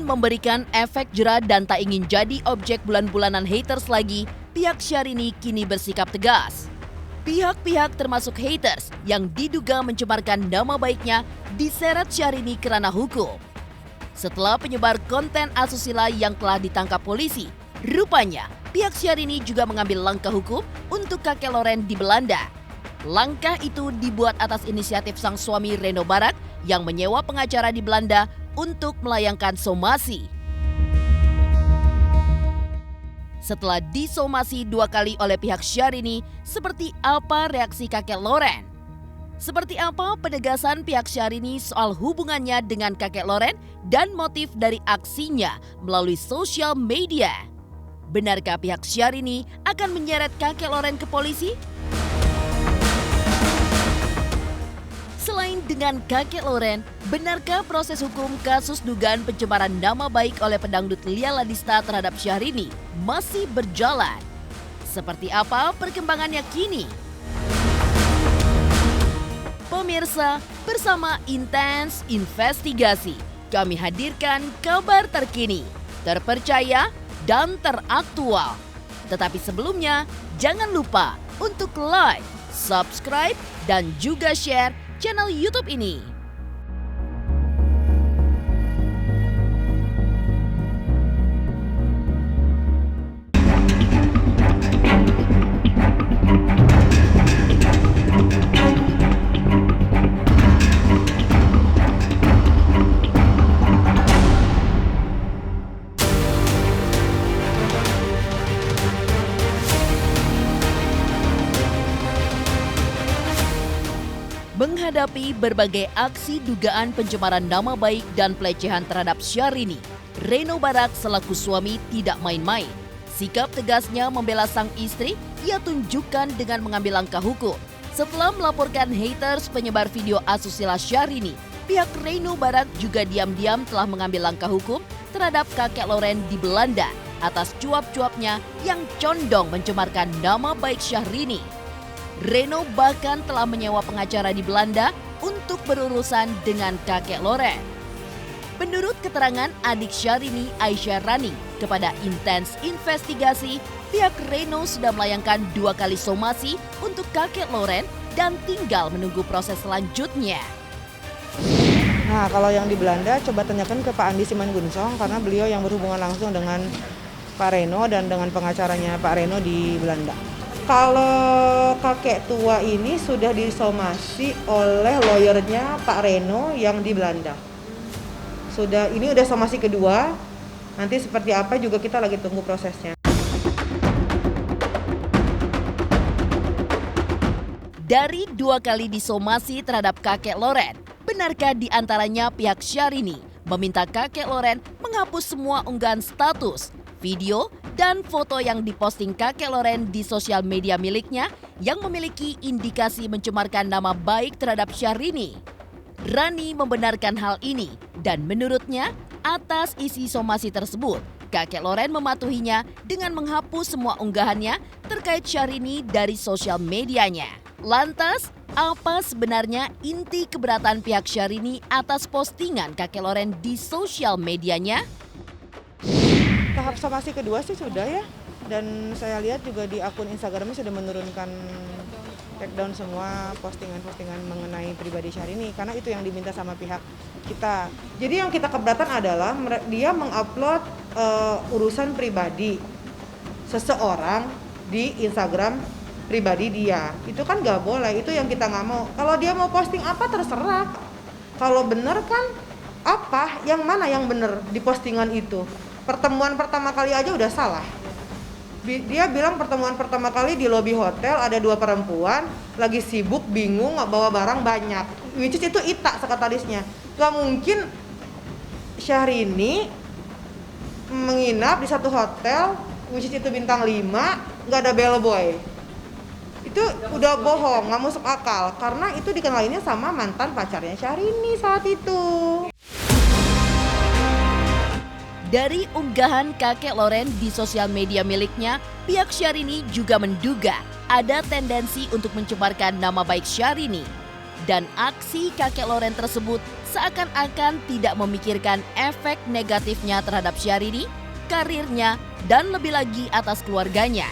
Ingin memberikan efek jera dan tak ingin jadi objek bulan-bulanan haters lagi, pihak Syahrini kini bersikap tegas. Pihak-pihak termasuk haters yang diduga mencemarkan nama baiknya diseret Syahrini ke ranah hukum. Setelah penyebar konten asusila yang telah ditangkap polisi, rupanya pihak Syahrini juga mengambil langkah hukum untuk kakek Loren di Belanda. Langkah itu dibuat atas inisiatif sang suami Reno Barak yang menyewa pengacara di Belanda untuk melayangkan somasi. Setelah disomasi 2 kali oleh pihak Syahrini, seperti apa reaksi kakek Loren? Seperti apa penegasan pihak Syahrini soal hubungannya dengan kakek Loren dan motif dari aksinya melalui sosial media? Benarkah pihak Syahrini akan menyeret kakek Loren ke polisi? Selain dengan kakek Loren, benarkah proses hukum kasus dugaan pencemaran nama baik oleh pedangdut Lia Ladista terhadap Syahrini masih berjalan? Seperti apa perkembangannya kini? Pemirsa, bersama Intens Investigasi, kami hadirkan kabar terkini, terpercaya, dan teraktual. Tetapi sebelumnya, jangan lupa untuk like, subscribe, dan juga share channel YouTube ini. Menghadapi berbagai aksi dugaan pencemaran nama baik dan pelecehan terhadap Syahrini, Reno Barak selaku suami tidak main-main. Sikap tegasnya membela sang istri ia tunjukkan dengan mengambil langkah hukum. Setelah melaporkan haters penyebar video asusila Syahrini, pihak Reno Barak juga diam-diam telah mengambil langkah hukum terhadap kakek Loren di Belanda atas cuap-cuapnya yang condong mencemarkan nama baik Syahrini. Reno bahkan telah menyewa pengacara di Belanda untuk berurusan dengan kakek Loren. Menurut keterangan adik Syahrini, Aisyah Rani, kepada Intens Investigasi, pihak Reno sudah melayangkan 2 kali somasi untuk kakek Loren dan tinggal menunggu proses selanjutnya. Nah, kalau yang di Belanda coba tanyakan ke Pak Andi Simangunsong karena beliau yang berhubungan langsung dengan Pak Reno dan dengan pengacaranya Pak Reno di Belanda. Kalau kakek tua ini sudah disomasi oleh lawyernya Pak Reno yang di Belanda. Ini udah somasi kedua. Nanti seperti apa juga kita lagi tunggu prosesnya. Dari 2 kali disomasi terhadap kakek Loren, benarkah di antaranya pihak Syahrini meminta kakek Loren menghapus semua unggahan status, video, dan foto yang diposting kakek Loren di sosial media miliknya yang memiliki indikasi mencemarkan nama baik terhadap Syahrini? Rani membenarkan hal ini dan menurutnya atas isi somasi tersebut, kakek Loren mematuhinya dengan menghapus semua unggahannya terkait Syahrini dari sosial medianya. Lantas, apa sebenarnya inti keberatan pihak Syahrini atas postingan kakek Loren di sosial medianya? Tahap somasi kedua sih sudah ya, dan saya lihat juga di akun Instagramnya sudah menurunkan take down semua postingan-postingan mengenai pribadi Syahrini karena itu yang diminta sama pihak kita. Jadi yang kita keberatan adalah dia mengupload urusan pribadi seseorang di Instagram pribadi dia. Itu kan nggak boleh, itu yang kita nggak mau. Kalau dia mau posting apa terserah. Kalau bener kan apa, yang mana yang bener di postingan itu. Pertemuan pertama kali aja udah salah. Dia bilang pertemuan pertama kali di lobi hotel ada 2 perempuan lagi sibuk, bingung, nggak bawa barang banyak. Which is itu Ita sekretarisnya. Gak mungkin Syahrini menginap di satu hotel, which is itu bintang 5, nggak ada bellboy. Itu udah bohong, nggak masuk akal. Karena itu dikenalinnya sama mantan pacarnya Syahrini saat itu. Dari unggahan kakek Loren di sosial media miliknya, pihak Syahrini juga menduga ada tendensi untuk mencemarkan nama baik Syahrini. dan aksi kakek Loren tersebut seakan-akan tidak memikirkan efek negatifnya terhadap Syahrini, karirnya, dan lebih lagi atas keluarganya.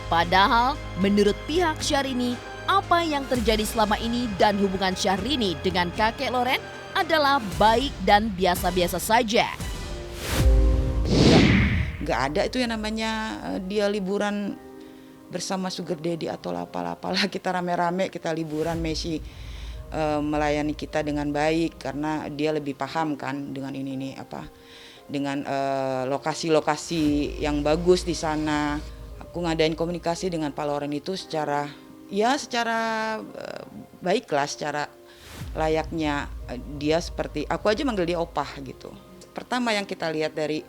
Padahal menurut pihak Syahrini, apa yang terjadi selama ini dan hubungan Syahrini dengan kakek Loren adalah baik dan biasa-biasa saja. Nggak ada itu yang namanya dia liburan bersama sugar daddy atau apalah kita rame-rame kita liburan. Messi melayani kita dengan baik karena dia lebih paham kan dengan dengan lokasi-lokasi yang bagus di sana. Aku ngadain komunikasi dengan Pak Loren itu secara baiklah, secara layaknya dia seperti aku aja manggil dia opah gitu. Pertama yang kita lihat dari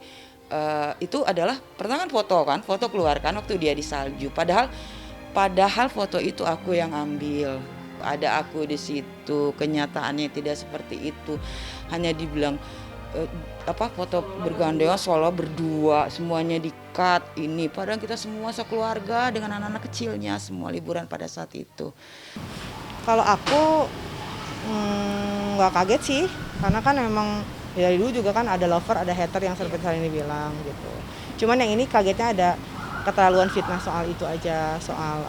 itu adalah pertama foto keluar kan waktu dia di salju. Padahal foto itu aku yang ambil. Ada aku di situ. Kenyataannya tidak seperti itu. Hanya dibilang foto bergandengan solo berdua, semuanya di-cut ini. Padahal kita semua sekeluarga dengan anak-anak kecilnya semua liburan pada saat itu. Kalau aku nggak kaget sih, karena kan emang dari dulu juga kan ada lover, ada hater yang seperti Syahrini bilang gitu. Cuman yang ini kagetnya ada keterlaluan fitnah soal itu aja, soal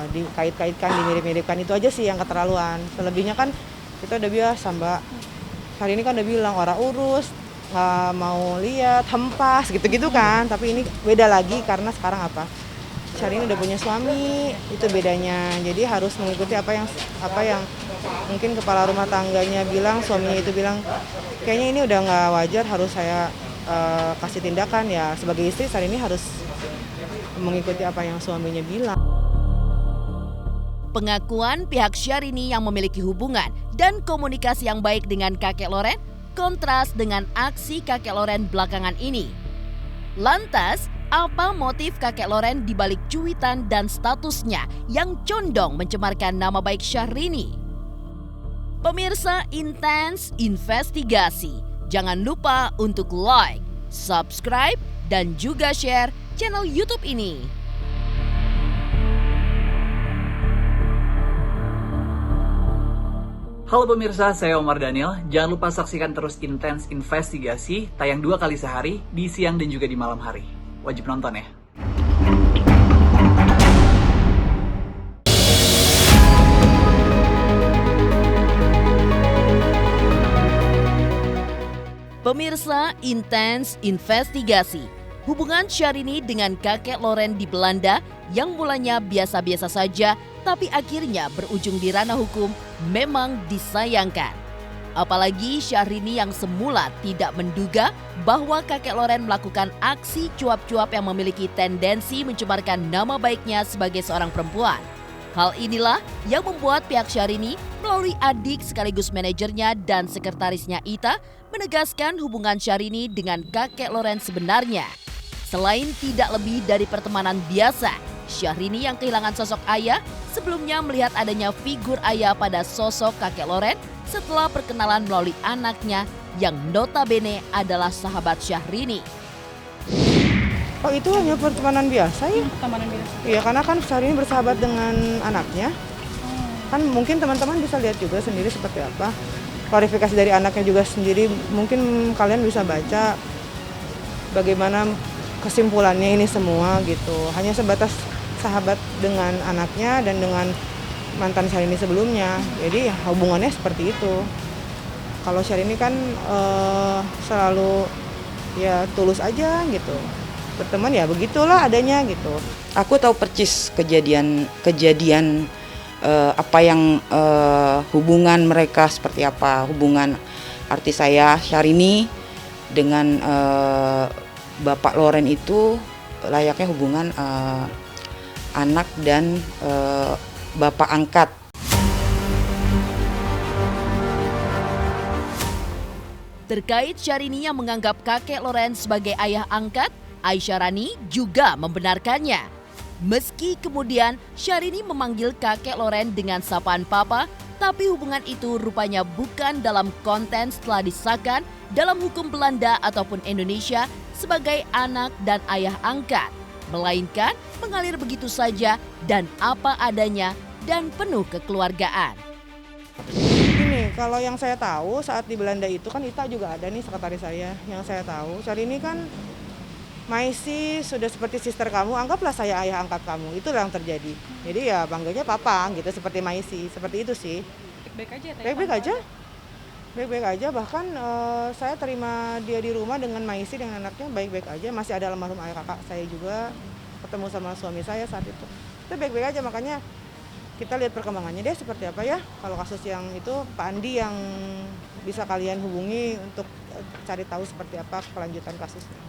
dikait-kaitkan, dimirip-miripkan itu aja sih yang keterlaluan. Selebihnya kan kita udah biasa Mbak. Syahrini kan udah bilang orang urus, nggak mau lihat, hempas gitu-gitu kan. Tapi ini beda lagi karena sekarang Syahrini udah punya suami, itu bedanya. Jadi harus mengikuti apa yang mungkin kepala rumah tangganya bilang, suaminya itu bilang, kayaknya ini udah nggak wajar, harus saya kasih tindakan ya. Sebagai istri Syahrini harus mengikuti apa yang suaminya bilang. Pengakuan pihak Syahrini yang memiliki hubungan dan komunikasi yang baik dengan kakek Loren kontras dengan aksi kakek Loren belakangan ini. Lantas, apa motif kakek Loren dibalik cuitan dan statusnya yang condong mencemarkan nama baik Syahrini? Pemirsa Intens Investigasi, jangan lupa untuk like, subscribe, dan juga share channel YouTube ini. Halo pemirsa, saya Omar Daniel. Jangan lupa saksikan terus Intens Investigasi, tayang 2 kali sehari, di siang dan juga di malam hari. Wajib nonton ya. Pemirsa Intens Investigasi, hubungan Syahrini dengan kakek Loren di Belanda yang mulanya biasa-biasa saja tapi akhirnya berujung di ranah hukum memang disayangkan. Apalagi Syahrini yang semula tidak menduga bahwa kakek Loren melakukan aksi cuap-cuap yang memiliki tendensi mencemarkan nama baiknya sebagai seorang perempuan. Hal inilah yang membuat pihak Syahrini melalui adik sekaligus manajernya dan sekretarisnya Ita menegaskan hubungan Syahrini dengan kakek Loren sebenarnya. Selain tidak lebih dari pertemanan biasa, Syahrini yang kehilangan sosok ayah sebelumnya melihat adanya figur ayah pada sosok kakek Loren setelah perkenalan melalui anaknya yang notabene adalah sahabat Syahrini. Oh itu hanya pertemanan biasa ya? Pertemanan biasa. Iya karena kan Syahrini bersahabat dengan anaknya. Kan mungkin teman-teman bisa lihat juga sendiri seperti apa. Klarifikasi dari anaknya juga sendiri mungkin kalian bisa baca bagaimana kesimpulannya ini semua gitu. Hanya sebatas sahabat dengan anaknya dan dengan mantan Syahrini sebelumnya. Jadi hubungannya seperti itu. Kalau Syahrini kan selalu ya tulus aja gitu. Berteman ya begitulah adanya gitu. Aku tahu percis kejadian apa yang hubungan mereka seperti apa, hubungan artis saya Syahrini dengan Bapak Loren itu layaknya hubungan anak dan bapak angkat. Terkait Syahrini yang menganggap kakek Loren sebagai ayah angkat, Aisyah Rani juga membenarkannya. Meski kemudian Syahrini memanggil kakek Loren dengan sapaan papa, tapi hubungan itu rupanya bukan dalam konten setelah disahkan dalam hukum Belanda ataupun Indonesia sebagai anak dan ayah angkat, melainkan mengalir begitu saja dan apa adanya dan penuh kekeluargaan. Gini, kalau yang saya tahu saat di Belanda itu kan Ita juga ada nih sekretaris saya. Yang saya tahu, Syahrini kan Maisi sudah seperti sister kamu, anggaplah saya ayah angkat kamu. Itulah yang terjadi. Jadi ya panggilnya papa gitu, seperti Maisi. Seperti itu sih. Baik-baik aja. Baik-baik aja. Baik-baik aja, bahkan saya terima dia di rumah dengan Maisi, dengan anaknya baik-baik aja. Masih ada almarhum ayah kakak saya juga, ketemu sama suami saya saat itu. Itu baik-baik aja, makanya kita lihat perkembangannya deh seperti apa ya. Kalau kasus yang itu Pak Andi yang bisa kalian hubungi untuk cari tahu seperti apa kelanjutan kasusnya.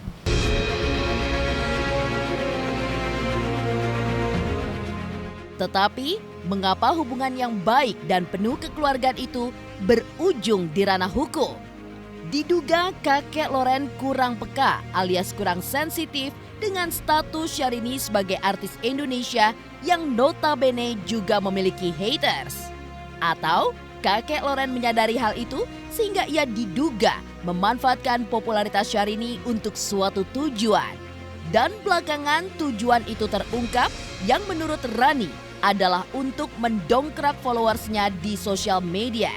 Tetapi, mengapa hubungan yang baik dan penuh kekeluargaan itu berujung di ranah hukum? Diduga kakek Loren kurang peka alias kurang sensitif dengan status Syahrini sebagai artis Indonesia yang notabene juga memiliki haters. Atau kakek Loren menyadari hal itu sehingga ia diduga memanfaatkan popularitas Syahrini untuk suatu tujuan. Dan belakangan tujuan itu terungkap yang menurut Rani adalah untuk mendongkrak followersnya di sosial media.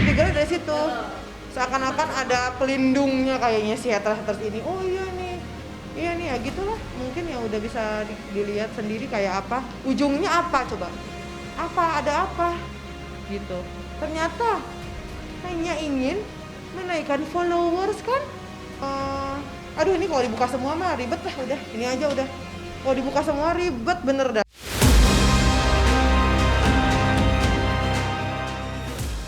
Tiga dari situ, seakan-akan ada pelindungnya kayaknya si haters ini. Oh iya nih ya gitulah. Mungkin ya udah bisa dilihat sendiri kayak apa. Ujungnya apa coba? Ada apa? Gitu. Ternyata hanya ingin menaikkan followers kan. Aduh ini kalau dibuka semua mah ribet lah udah. Ini aja udah. Kalau dibuka semua ribet bener dah.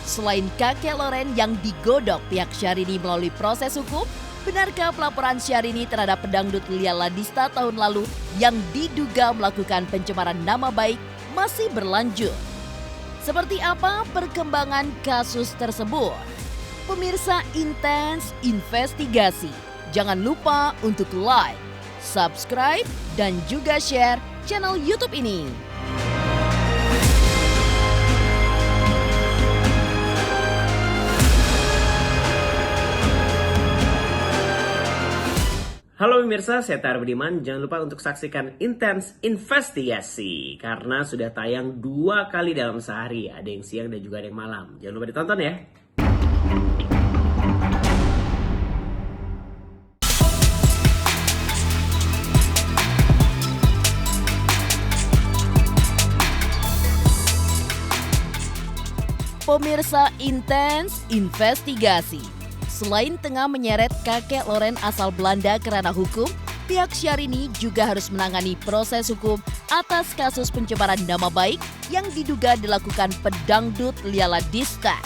Selain kakek Loren yang digodok pihak Syahrini melalui proses hukum, benarkah pelaporan Syahrini terhadap pedangdut Lia Ladista tahun lalu yang diduga melakukan pencemaran nama baik masih berlanjut? Seperti apa perkembangan kasus tersebut? Pemirsa Intens Investigasi, jangan lupa untuk like, subscribe, dan juga share channel YouTube ini. Halo pemirsa, saya Tar Budiman. Jangan lupa untuk saksikan Intens Investigasi karena sudah tayang 2 kali dalam sehari. Ada yang siang dan juga ada yang malam. Jangan lupa ditonton ya. Pemirsa Intens Investigasi, selain tengah menyeret kakek Loren asal Belanda ke ranah hukum, pihak Syahrini juga harus menangani proses hukum atas kasus pencemaran nama baik yang diduga dilakukan pedangdut Lia Ladista.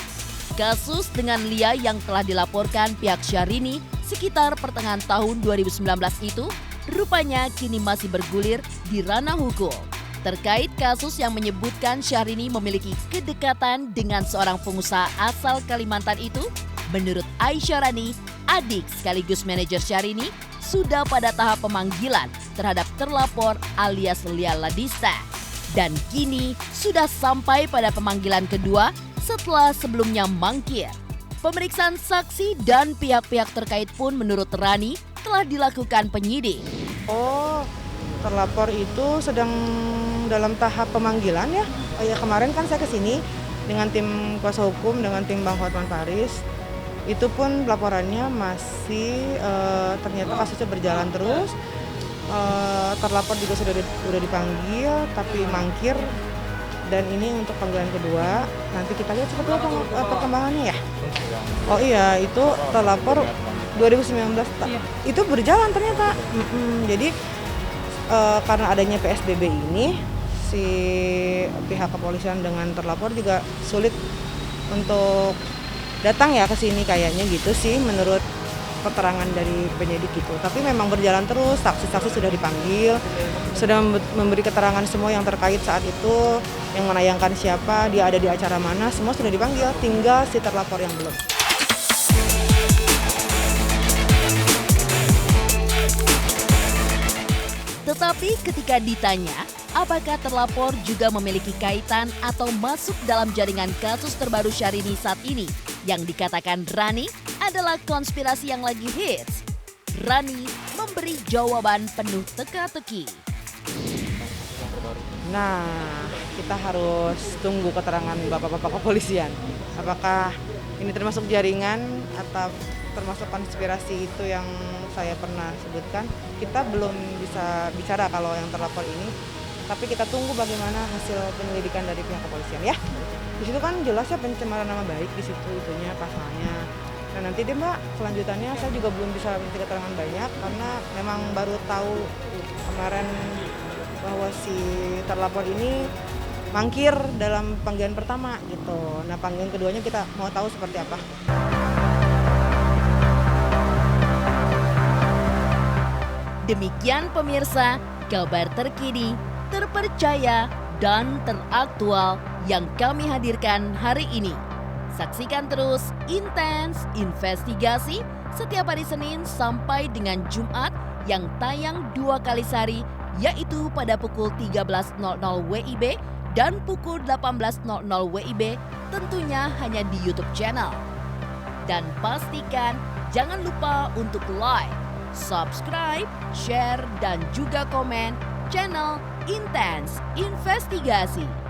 Kasus dengan Lia yang telah dilaporkan pihak Syahrini sekitar pertengahan tahun 2019 itu rupanya kini masih bergulir di ranah hukum. Terkait kasus yang menyebutkan Syahrini memiliki kedekatan dengan seorang pengusaha asal Kalimantan itu, menurut Aisyah Rani, adik sekaligus manajer Syahrini, sudah pada tahap pemanggilan terhadap terlapor alias Lia Ladista. Dan kini sudah sampai pada pemanggilan kedua setelah sebelumnya mangkir. Pemeriksaan saksi dan pihak-pihak terkait pun menurut Rani telah dilakukan penyidik. Oh, terlapor itu sedang dalam tahap pemanggilan ya. Kemarin kan saya kesini dengan tim kuasa hukum, dengan tim Bang Hotman Paris. Itu pun laporannya masih ternyata kasusnya berjalan terus. Terlapor juga sudah dipanggil tapi mangkir. Dan ini untuk panggilan kedua. Nanti kita lihat seperti apa perkembangannya ya. Oh iya, itu terlapor 2019. Itu berjalan ternyata. Jadi karena adanya PSBB ini, si pihak kepolisian dengan terlapor juga sulit untuk datang ya ke sini kayaknya gitu sih menurut keterangan dari penyidik gitu. Tapi memang berjalan terus, saksi-saksi sudah dipanggil, sudah memberi keterangan semua yang terkait saat itu, yang menayangkan siapa, dia ada di acara mana, semua sudah dipanggil, tinggal si terlapor yang belum. Tetapi ketika ditanya, apakah terlapor juga memiliki kaitan atau masuk dalam jaringan kasus terbaru Syahrini saat ini yang dikatakan Rani adalah konspirasi yang lagi hits, Rani memberi jawaban penuh teka-teki. Nah, kita harus tunggu keterangan bapak-bapak kepolisian. Apakah ini termasuk jaringan atau termasuk konspirasi itu yang saya pernah sebutkan. Kita belum bisa bicara kalau yang terlapor ini, tapi kita tunggu bagaimana hasil penyelidikan dari pihak kepolisian ya. Di situ kan jelas ya pencemaran nama baik di situ itunya pasalnya. Nah nanti deh Mbak, selanjutannya saya juga belum bisa minta keterangan banyak karena memang baru tahu kemarin bahwa si terlapor ini mangkir dalam panggilan pertama gitu. Nah panggilan keduanya kita mau tahu seperti apa. Demikian pemirsa, kabar terkini, terpercaya, dan teraktual yang kami hadirkan hari ini. Saksikan terus Intens Investigasi setiap hari Senin sampai dengan Jumat yang tayang 2 kali sehari, yaitu pada pukul 13.00 WIB dan pukul 18.00 WIB, tentunya hanya di YouTube channel. Dan pastikan jangan lupa untuk like, subscribe, share, dan juga komen channel Intens Investigasi.